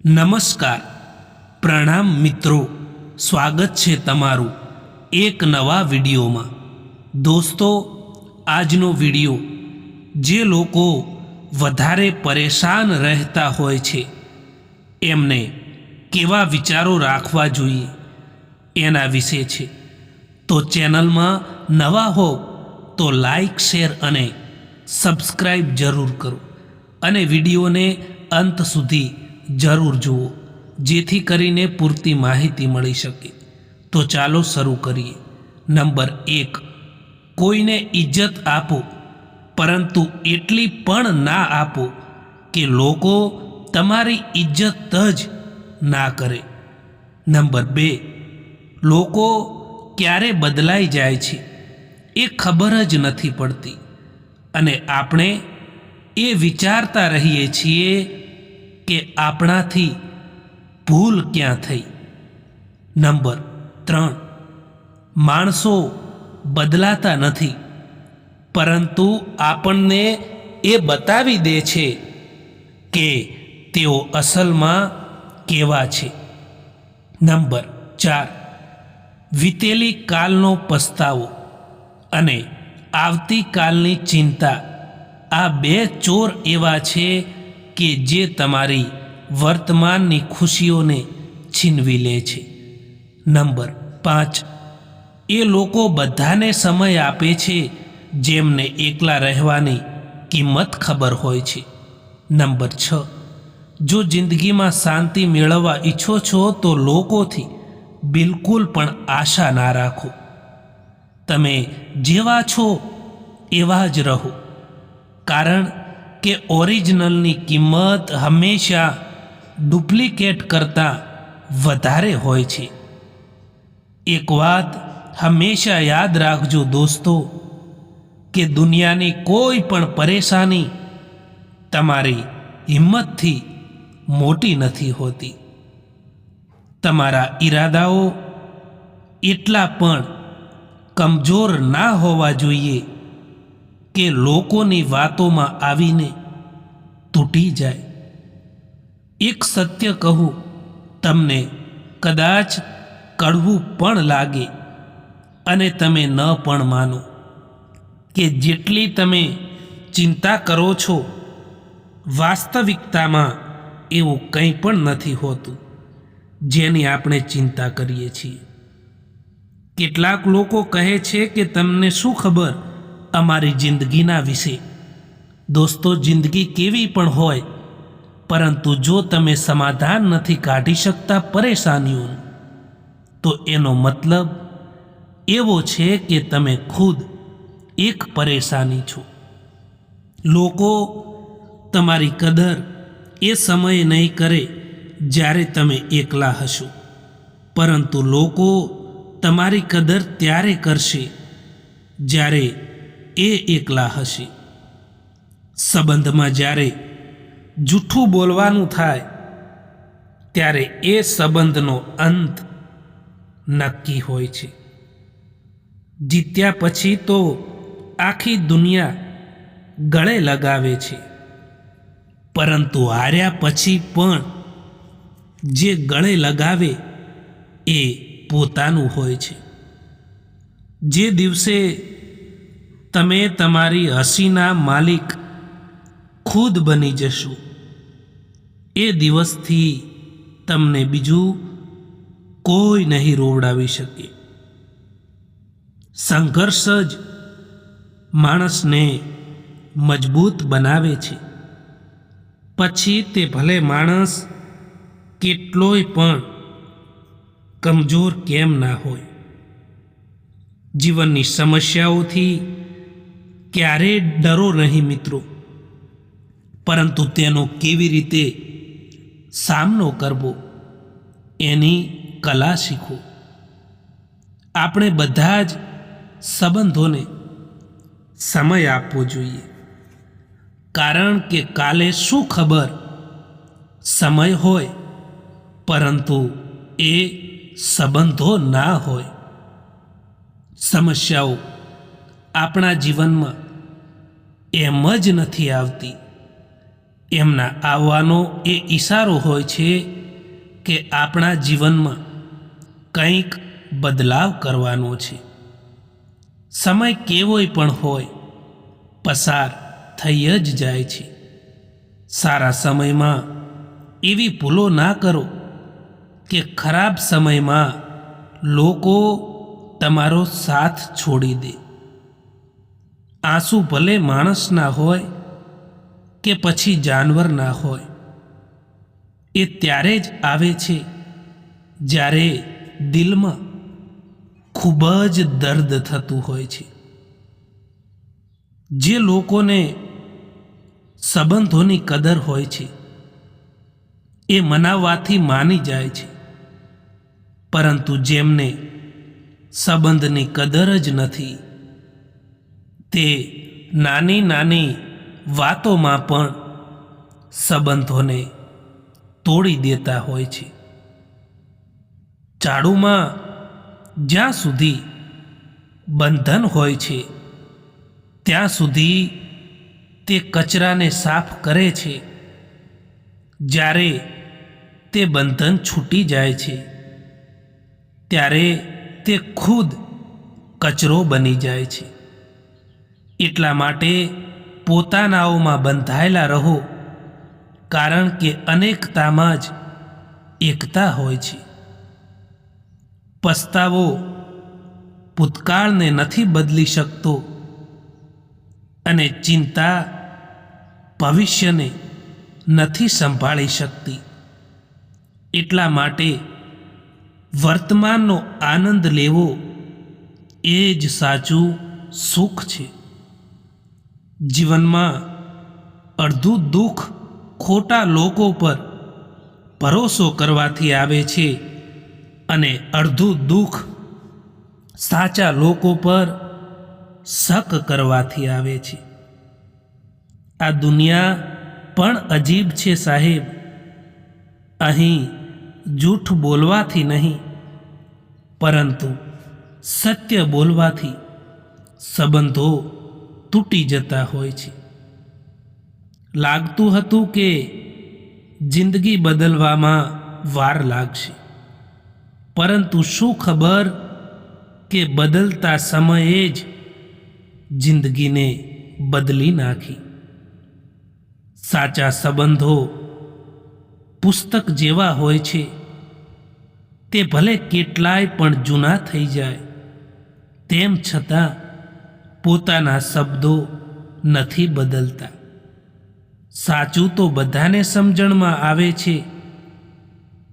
નમસ્કાર, પ્રણામ મિત્રો, સ્વાગત છે તમારું એક નવા વિડીયોમાં। દોસ્તો, આજનો વિડીયો જે લોકો વધારે પરેશાન રહેતા હોય છે એમને કેવા વિચારો રાખવા જોઈએ એના વિશે છે। તો ચેનલમાં નવા હો તો લાઈક, શેર અને સબસ્ક્રાઈબ જરૂર કરો અને વિડીયોને અંત સુધી જરૂર જુઓ, જેથી કરીને પૂરતી માહિતી મળી શકે। તો ચાલો શરૂ કરીએ। નંબર 1, કોઈને ઇજ્જત આપો, પરંતુ એટલી પણ ના આપો કે લોકો તમારી ઇજ્જત જ ના કરે। નંબર 2, લોકો ક્યારે બદલાઈ જાય છે એ ખબર જ નથી પડતી અને આપણે એ વિચારતા રહીએ છીએ કે આપણાથી ભૂલ ક્યાં થઈ। નંબર 3, માણસો બદલાતા નથી, પરંતુ આપણને એ બતાવી દે છે કે તેઓ અસલમાં કેવા છે। નંબર 4, વીતેલી કાલનો પસ્તાવો અને આવતીકાલની ચિંતા, આ બે ચોર એવા છે કે જે તમારી વર્તમાનની ખુશીઓને છીનવી લે છે। નંબર 5, એ લોકો બધાને સમય આપે છે જેમને એકલા રહેવાની કિંમત ખબર હોય છે। નંબર 6, જો જિંદગીમાં શાંતિ મેળવવા ઈચ્છો છો તો લોકોથી બિલકુલ પણ આશા ના રાખો। તમે જેવા છો એવા જ રહો, કારણ કે ઓરિજિનલની કિંમત હંમેશા ડુપ્લિકેટ કરતાં વધારે હોય છે। એક વાત હંમેશા યાદ રાખજો દોસ્તો, કે દુનિયાની કોઈ પણ પરેશાની તમારી હિંમતથી મોટી નથી હોતી। તમારા ઈરાદાઓ એટલા પણ કમજોર ના હોવા જોઈએ કે લોકોની વાતોમાં આવીને તૂટી જાય। એક સત્ય કહું, તમને કદાચ કડવું પણ લાગે અને તમે ન પણ માનો કે જેટલી તમે ચિંતા કરો છો વાસ્તવિકતામાં એવું કંઈ પણ નથી હોતું જેની આપણે ચિંતા કરીએ છીએ। કેટલાક લોકો કહે છે કે તમને શું ખબર અમારી જિંદગીના વિશે। દોસ્તો, જિંદગી કેવી પણ હોય, પરંતુ જો તમે સમાધાન નથી કાઢી શકતા પરેશાનીઓનું, તો એનો મતલબ એવો છે કે તમે ખુદ એક પરેશાની છો। લોકો તમારી કદર એ સમયે નહીં કરે જ્યારે તમે એકલા હશો, પરંતુ લોકો તમારી કદર ત્યારે કરશે જ્યારે એ એકલા હશે। સંબંધમાં જ્યારે જૂઠું બોલવાનું થાય ત્યારે એ સંબંધનો અંત નક્કી હોય છે। જીત્યા પછી તો આખી દુનિયા ગળે લગાવે છે, પરંતુ હાર્યા પછી પણ જે ગળે લગાવે એ પોતાનું હોય છે। જે દિવસે તમે તમારી હસીના માલિક ખુદ બની જશો, એ દિવસથી તમને બીજું કોઈ નહીં રોવડાવી શકે। સંઘર્ષ જ માણસને મજબૂત બનાવે છે, પછી તે ભલે માણસ કેટલોય પણ કમજોર કેમ ના હોય। જીવનની સમસ્યાઓથી ક્યારેય ડરો નહીં મિત્રો, પરંતુ તેનો કેવી રીતે સામનો કરવો એની કલા શીખો। આપણે બધા જ સંબંધોને સમય આપવો જોઈએ, કારણ કે કાલે શું ખબર સમય હોય પરંતુ એ સંબંધો ના હોય। સમસ્યાઓ આપણા જીવનમાં એમ જ નથી આવતી, એમના આવવાનો એ ઈશારો હોય છે કે આપણા જીવનમાં કંઈક બદલાવ કરવાનો છે. સમય કેવોય પણ હોય પસાર થઈ જ જાય છે. સારા સમયમાં એવી ભૂલો ના કરો કે ખરાબ સમયમાં લોકો તમારો સાથ છોડી દે. આંસુ ભલે માણસના હોય કે પછી જાનવરના હોય, એ ત્યારે જ આવે છે જ્યારે દિલમાં ખૂબ જ દર્દ થતું હોય છે. જે લોકોને સંબંધોની કદર હોય છે એ મનાવવાથી માની જાય છે, પરંતુ જેમને સંબંધની કદર જ નથી તે નાની નાની વાતોમાં પણ સંબંધોને તોડી દેતા હોય છે. ઝાડુમાં જ્યાં સુધી બંધન હોય છે ત્યાં સુધી તે કચરાને સાફ કરે છે. જ્યારે તે બંધન છૂટી જાય છે ત્યારે તે ખુદ કચરો બની જાય છે. એટલા માટે પોતાનાઓમાં બંધાયેલા રહો, કારણ કે અનેકતામાં જ એકતા હોય છે. પસ્તાવો ભૂતકાળને નથી બદલી શકતો અને ચિંતા ભવિષ્યને નથી સંભાળી શકતી. એટલા માટે વર્તમાનનો આનંદ લેવો એ જ સાચું સુખ છે. જીવનમાં અડધું દુઃખ ખોટા લોકો પર ભરોસો કરવાથી આવે છે અને અડધું દુઃખ સાચા લોકો પર શક કરવાથી આવે છે. આ દુનિયા પણ અજીબ છે સાહેબ. અહીં જૂઠ બોલવાથી નહીં, પરંતુ સત્ય બોલવાથી સંબંધો તૂટી જતા હોય છે. લાગતું હતું કે જિંદગી બદલવામાં વાર લાગશે, પરંતુ શું ખબર કે બદલતા સમયે જ જિંદગીને બદલી નાખી. સાચા સંબંધો પુસ્તક જેવા હોય છે. તે ભલે કેટલાય પણ જૂના થઈ જાય, તેમ છતાં પોતાના શબ્દો નથી બદલતા. સાચું તો બધાને સમજણમાં આવે છે,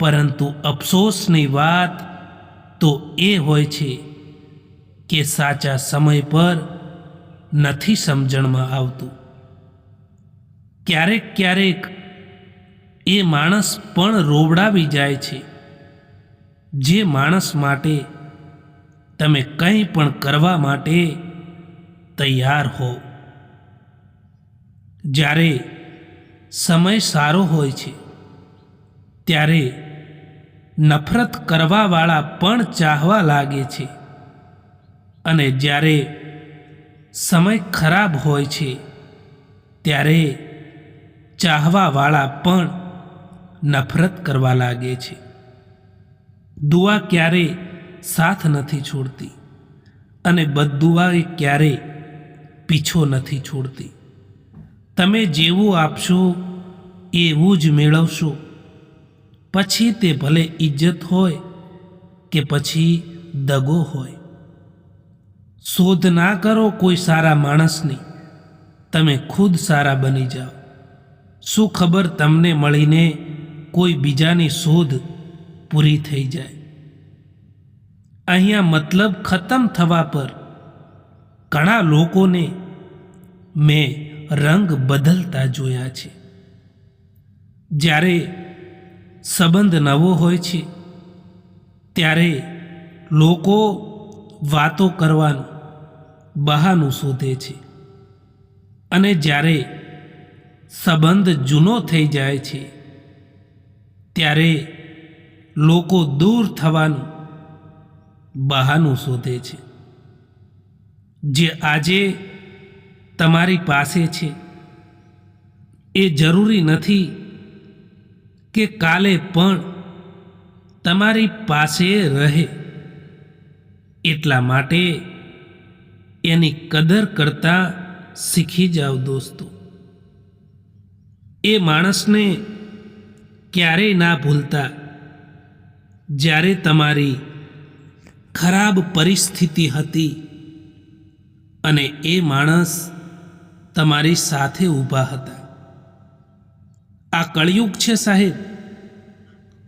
પરંતુ અફસોસની વાત તો એ હોય છે કે સાચા સમય પર નથી સમજણમાં આવતું. ક્યારેક ક્યારેક એ માણસ પણ રોવડાવી જાય છે જે માણસ માટે તમે કંઈ પણ કરવા માટે તૈયાર હો. જ્યારે સમય સારો હોય છે ત્યારે નફરત કરવાવાળા પણ ચાહવા લાગે છે, અને જ્યારે સમય ખરાબ હોય છે ત્યારે ચાહવાવાળા પણ નફરત કરવા લાગે છે. દુઆ ક્યારે સાથ નથી છોડતી અને બદદુઆએ ક્યારે પીછો નથી છોડતી. તમે જેવું આપશો એવું જ મેળવશો, પછી તે ભલે ઇજ્જત હોય કે પછી દગો હોય. શોધ ના કરો કોઈ સારા માણસની, તમે ખુદ સારા બની જાઓ. શું ખબર તમને મળીને કોઈ બીજાની શોધ પૂરી થઈ જાય. અહીંયા મતલબ ખતમ થવા પર ઘણા લોકોને મેં રંગ બદલતા જોયા છે. જ્યારે સંબંધ નવો હોય છે ત્યારે લોકો વાતો કરવાનું બહાનું શોધે છે, અને જ્યારે સંબંધ જૂનો થઈ જાય છે ત્યારે લોકો દૂર થવાનું બહાનું શોધે છે. જે આજે તમારી પાસે છે એ જરૂરી નથી કે કાલે પણ તમારી પાસે રહે. એટલા માટે એની કદર કરતા શીખી જાઓ દોસ્તો. એ માણસને ક્યારેય ના ભૂલતા જ્યારે તમારી ખરાબ પરિસ્થિતિ હતી અને એ માણસ તમારી સાથે ઊભા હતા. આ કળિયુગ છે સાહેબ.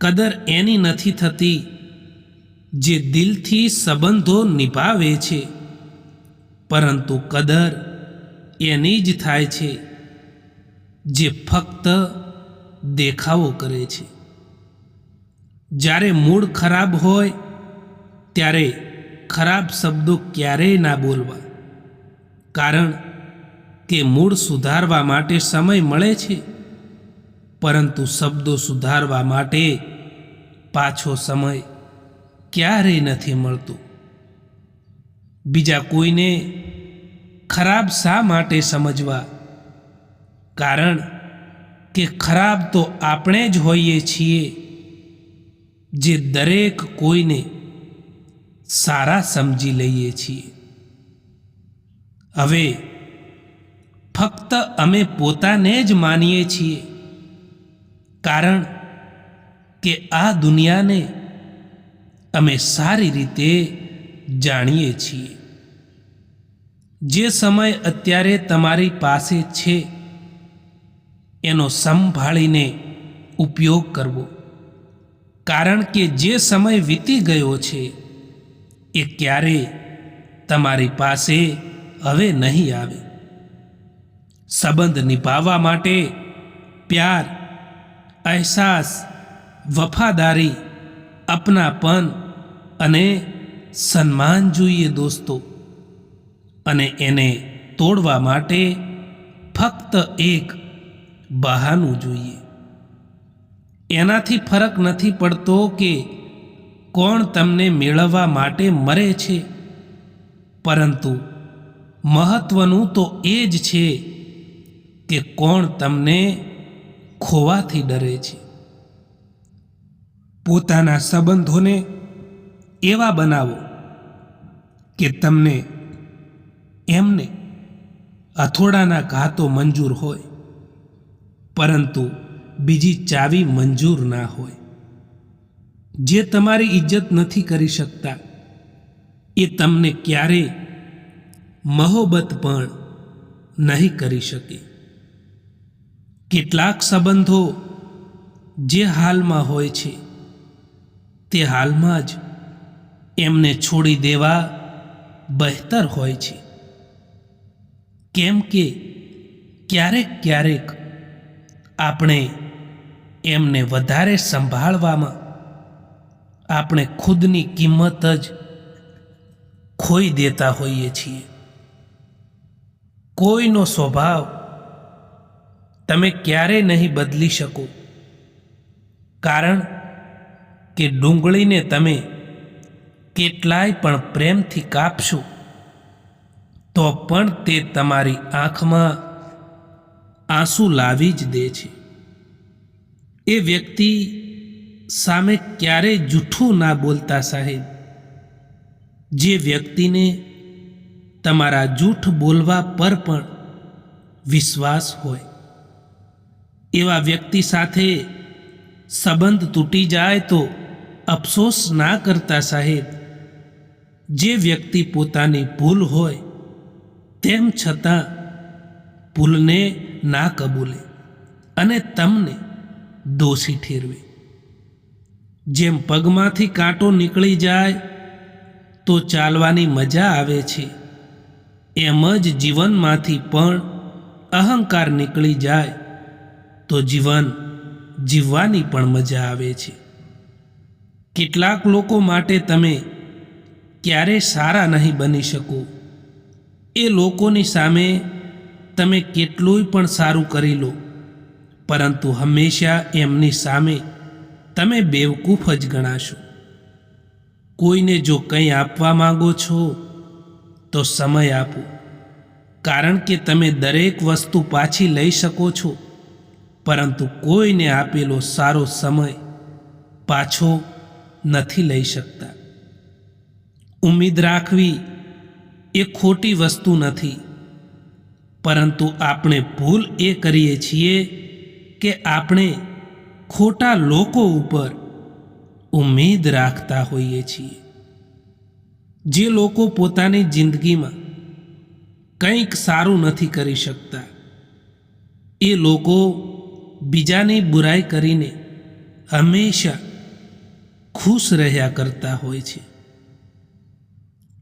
કદર એની નથી થતી જે દિલથી સંબંધો નિભાવે છે, પરંતુ કદર એની જ થાય છે જે ફક્ત દેખાવો કરે છે. જ્યારે મૂડ ખરાબ હોય ત્યારે ખરાબ શબ્દો ક્યારેય ના બોલવા, કારણ કે મૂડ સુધારવા માટે સમય મળે છે, પરંતુ શબ્દો સુધારવા માટે પાછો સમય ક્યારેય નથી મળતો. બીજા કોઈને ખરાબ શા માટે સમજવા? કારણ કે ખરાબ તો આપણે જ હોઈએ છીએ જે દરેક કોઈને સારા સમજી લઈએ છીએ. હવે ફક્ત અમે પોતાને જ માનીએ છીએ, કારણ કે આ દુનિયાને અમે સારી રીતે જાણીએ છીએ. જે સમય અત્યારે તમારી પાસે છે એનો સંભાળીને ઉપયોગ કરવો, કારણ કે જે સમય વીતી ગયો છે એ ક્યારેય તમારી પાસે હવે નહીં આવે. સંબંધ નિભાવવા માટે પ્યાર, અહેસાસ, વફાદારી, અપનાપન અને સન્માન જોઈએ દોસ્તો. અને એને તોડવા માટે ફક્ત એક બહાનું જોઈએ. એનાથી ફરક નથી પડતો કે કોણ તમને મેળવવા માટે મરે છે, પરંતુ મહત્વનું તો એ જ છે કે કોણ તમને ખોવાથી ડરે છે. પોતાના સંબંધોને એવા બનાવો કે તમને એમને હથોડાના ઘા તો મંજૂર હોય, પરંતુ બીજી ચાવી મંજૂર ના હોય. જે તમારી ઇજ્જત નથી કરી શકતા એ તમને ક્યારેય મહોબત પણ નહીં કરી શકે. કેટલાક સંબંધો જે હાલમાં હોય છે તે હાલમાં જ એમને છોડી દેવા બહેતર હોય છે. કેમ કે ક્યારેક આપણે એમને વધારે સંભાળવામાં આપણે ખુદની કિંમત જ ખોઈ દેતા હોઈએ છીએ. કોઈનો સ્વભાવ તમે ક્યારેય નહીં બદલી શકો, કારણ કે ડુંગળીને તમે કેટલાય પણ પ્રેમથી કાપશો તો પણ તે તમારી આંખમાં આંસુ લાવી જ દે છે. એ વ્યક્તિ સામે ક્યારેય જૂઠું ના બોલતા સાહેબ. જે વ્યક્તિને તમારા જૂઠ બોલવા પર પણ વિશ્વાસ હોય, એવા વ્યક્તિ સાથે સંબંધ તૂટી જાય તો અફસોસ ના કરતા સાહેબ. જે વ્યક્તિ પોતાની ભૂલ હોય તેમ છતાં ભૂલને ના કબૂલે અને તમને દોષી ઠેરવે. જેમ પગમાંથી કાંટો નીકળી જાય તો ચાલવાની મજા આવે છે, એમ જ જીવનમાંથી પણ અહંકાર નીકળી જાય તો જીવન જીવવાની પણ મજા આવે છે. કેટલાક લોકો માટે તમે ક્યારેય સારા નહીં બની શકો. એ લોકોની સામે તમે કેટલુંય પણ સારું કરી લો, પરંતુ હંમેશા એમની સામે તમે બેવકૂફ જ ગણાશો. કોઈને જો કંઈ આપવા માંગો છો તો સમય આપો, કારણ કે તમે દરેક વસ્તુ પાછી લઈ શકો છો, પરંતુ કોઈને આપેલો સારો સમય પાછો નથી લઈ શકતા. ઉમ્મીદ રાખવી એ ખોટી વસ્તુ નથી, પરંતુ આપણે ભૂલ એ કરીએ છીએ કે આપણે ખોટા લોકો ઉપર ઉમ્મીદ રાખતા હોઈએ છીએ. જે લોકો પોતાની જિંદગીમાં કંઈક સારું નથી કરી શકતા, એ લોકો બીજાની બુરાઈ કરીને હંમેશા ખુશ રહ્યા કરતા હોય છે.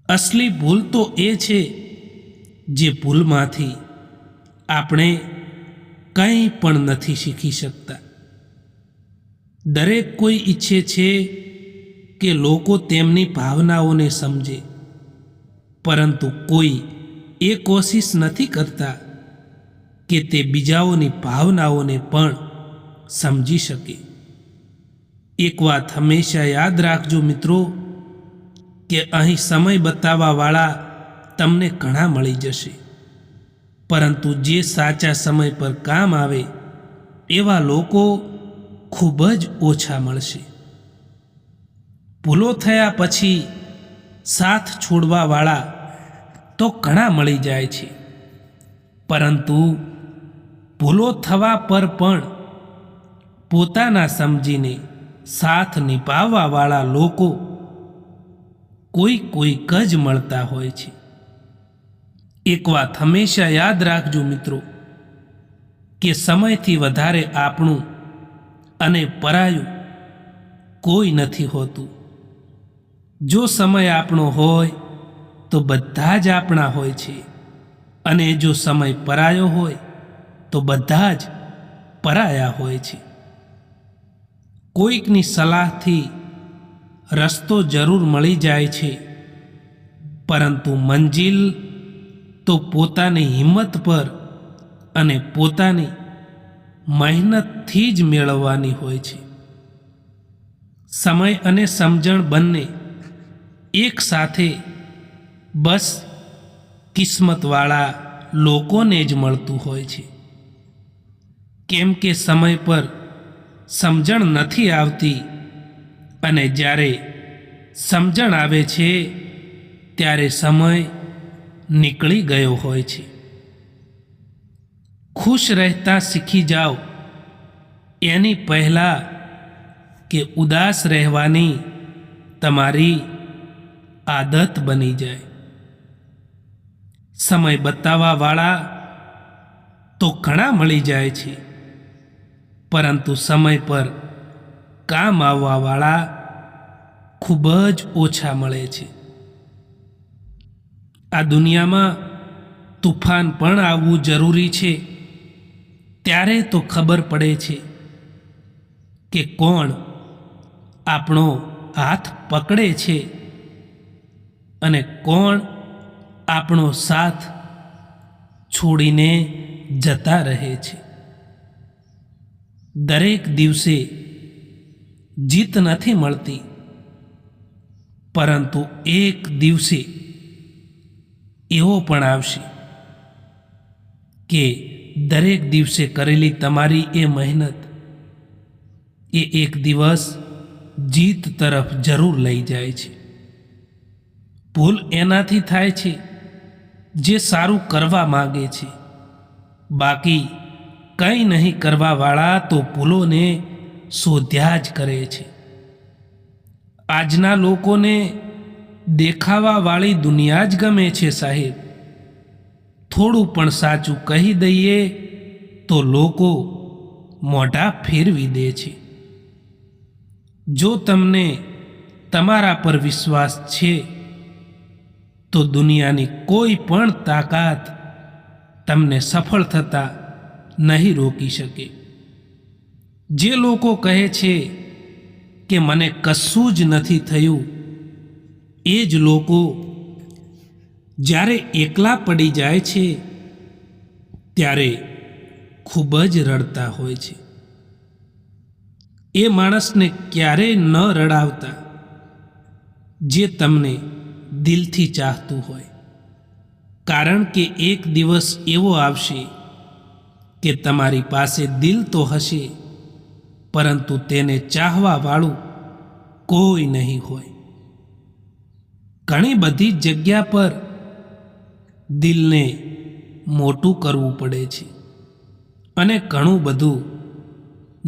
અસલી ભૂલ તો એ છે જે ભૂલમાંથી આપણે કંઈ પણ નથી શીખી શકતા. દરેક કોઈ ઈચ્છે છે કે લોકો તેમની ભાવનાઓને સમજે, પરંતુ કોઈ એ કોશિશ નથી કરતા કે તે બીજાઓની ભાવનાઓને પણ સમજી શકે. એક વાત હંમેશા યાદ રાખજો મિત્રો, કે અહીં સમય બતાવવાવાળા તમને ઘણા મળી જશે, પરંતુ જે સાચા સમય પર કામ આવે એવા લોકો ખૂબ જ ઓછા મળશે. ભૂલો થયા પછી સાથ છોડવાવાળા તો ઘણા મળી જાય છે, પરંતુ ભૂલો થવા પર પણ પોતાના સમજીને સાથ નિભાવવાવાળા લોકો કોઈક જ મળતા હોય છે. એક વાત હંમેશા યાદ રાખજો મિત્રો, કે સમયથી વધારે આપણું અને પરાયું કોઈ નથી હોતું. જો સમય આપણો હોય તો બધા જ આપણા હોય છે, અને જો સમય પરાયો હોય તો બધા જ પરાયા હોય છે. કોઈકની સલાહથી રસ્તો જરૂર મળી જાય છે, પરંતુ મંજિલ તો પોતાની હિંમત પર અને પોતાની મહેનતથી જ મેળવવાની હોય છે. સમય અને સમજણ બંને એક સાથે બસ કિસ્મતવાળા લોકોને જ મળતું હોય છે. કેમ કે સમય પર સમજણ નથી આવતી, અને જ્યારે સમજણ આવે છે ત્યારે સમય નીકળી ગયો હોય છે. ખુશ રહેતા શીખી જાઓ એની પહેલાં કે ઉદાસ રહેવાની તમારી આદત બની જાય. સમય બતાવવાવાળા તો ઘણા મળી જાય છે, પરંતુ સમય પર કામ આવવાવાળા ખૂબ જ ઓછા મળે છે. આ દુનિયામાં તુફાન પણ આવવું જરૂરી છે, ત્યારે તો ખબર પડે છે કે કોણ આપણો હાથ પકડે છે અને કોણ આપણો સાથ છોડીને જતા રહે છે. દરેક દિવસે જીત નથી મળતી, પરંતુ એક દિવસે એવો પણ આવશે કે દરેક દિવસે કરેલી તમારી એ મહેનત એ એક દિવસ જીત તરફ જરૂર લઈ જાય છે. ભૂલ એનાથી થાય છે જે સારું કરવા માંગે છે, બાકી કંઈ નહીં કરવાવાળા તો ભૂલોને શોધ્યા જ કરે છે. આજના લોકોને દેખાવાવાળી દુનિયા જ ગમે છે સાહેબ. થોડું પણ સાચું કહી દઈએ તો લોકો મોઢા ફેરવી દે છે. જો તમને તમારા પર વિશ્વાસ છે તો દુનિયાની કોઈ પણ તાકાત તમને સફળ થતા નહીં રોકી શકે. જે લોકો કહે છે કે મને કશું જ નથી થયું, એ જ લોકો જ્યારે એકલા પડી જાય છે ત્યારે ખૂબ જ રડતા હોય છે. એ માણસને ક્યારેય ન રડાવતા જે તમને દિલથી ચાહતું હોય, કારણ કે એક દિવસ એવો આવશે કે તમારી પાસે દિલ તો હશે, પરંતુ તેને ચાહવાવાળું કોઈ નહીં હોય. ઘણી બધી જગ્યા પર દિલને મોટું કરવું પડે છે અને ઘણું બધું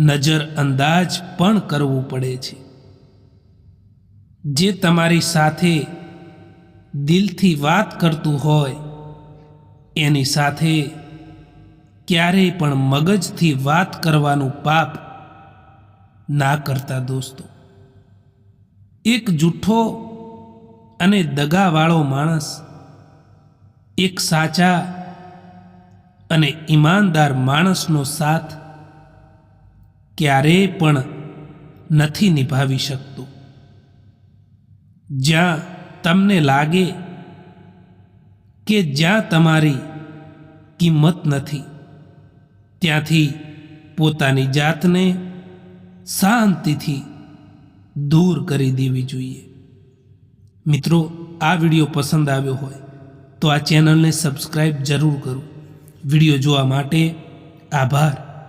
નજરઅંદાજ પણ કરવું પડે છે. જે તમારી સાથે દિલથી વાત કરતું હોય એની સાથે ક્યારેય પણ મગજથી વાત કરવાનું પાપ ના કરતા દોસ્તો. એક જૂઠો અને દગાવાળો માણસ એક સાચા અને ઈમાનદાર માણસનો સાથ ક્યારેય પણ નથી નિભાવી શકતો. જ્યાં તમને લાગે કે જ્યાં તમારી કિંમત નથી, ત્યાંથી પોતાની જાતને શાંતિથી દૂર કરી દેવી જોઈએ. મિત્રો, આ વિડીયો પસંદ આવ્યો હોય તો આ ચેનલને સબસ્ક્રાઈબ જરૂર કરો. વિડીયો જોવા માટે આભાર.